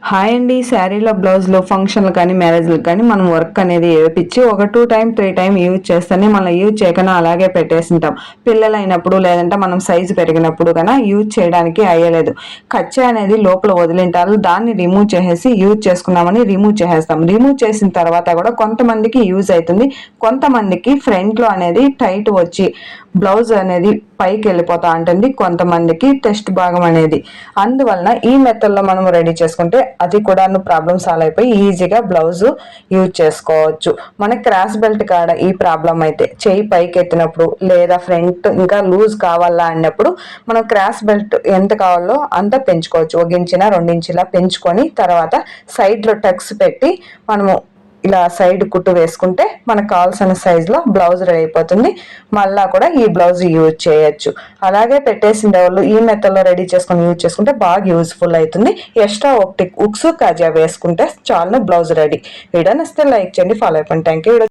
Hi అండి. శారీలో బ్లౌజ్లో ఫంక్షన్లు కానీ మ్యారేజ్లకు కానీ మనం వర్క్ అనేది వేపించి ఒక 2-3 టైం యూజ్ చేస్తేనే మనం యూజ్ చేయకుండా అలాగే పెట్టేసింటాం. పిల్లలు అయినప్పుడు లేదంటే మనం సైజు పెరిగినప్పుడు కన్నా యూజ్ చేయడానికి అయ్యలేదు. కచ్చా అనేది లోపల వదిలింటారు, దాన్ని రిమూవ్ చేసేసి యూజ్ చేసుకున్నామని రిమూవ్ చేసేస్తాం. రిమూవ్ చేసిన తర్వాత కూడా కొంతమందికి యూజ్ అవుతుంది, కొంతమందికి ఫ్రంట్లో అనేది టైట్ వచ్చి బ్లౌజ్ అనేది పైకి వెళ్ళిపోతా ఉంటుంది, కొంతమందికి టెస్ట్ భాగం అనేది. అందువలన ఈ మెథడ్లో మనం రెడీ చేసుకుంటే అది కూడా ప్రాబ్లమ్ సాల్వ్ అయిపోయి ఈజీగా బ్లౌజ్ యూజ్ చేసుకోవచ్చు. మన క్రాస్ బెల్ట్ కాడ ఈ ప్రాబ్లం అయితే చేయి పైకి ఎత్తినప్పుడు లేదా ఫ్రంట్ ఇంకా లూజ్ కావాలా అన్నప్పుడు మనం క్రాస్ బెల్ట్ ఎంత కావాలో అంత పెంచుకోవచ్చు. 1 ఇంచున 2 ఇంచులా పెంచుకొని తర్వాత సైడ్లో టక్స్ పెట్టి మనము ఇలా సైడ్ కుట్టు వేసుకుంటే మనకు కావాల్సిన సైజులో బ్లౌజ్ రెడీ అయిపోతుంది. మళ్ళా కూడా ఈ బ్లౌజ్ యూజ్ చేయొచ్చు. అలాగే పెట్టేసిన వాళ్ళు ఈ మెథడ్లో రెడీ చేసుకొని యూజ్ చేసుకుంటే బాగా యూజ్ఫుల్ అవుతుంది. ఎక్స్ట్రా ఒకటి ఉక్స్ కాజా వేసుకుంటే చాలు, బ్లౌజ్ రెడీ. వీడియో నచ్చితే లైక్ చేయండి, ఫాలో అయిపోండి. Thank you.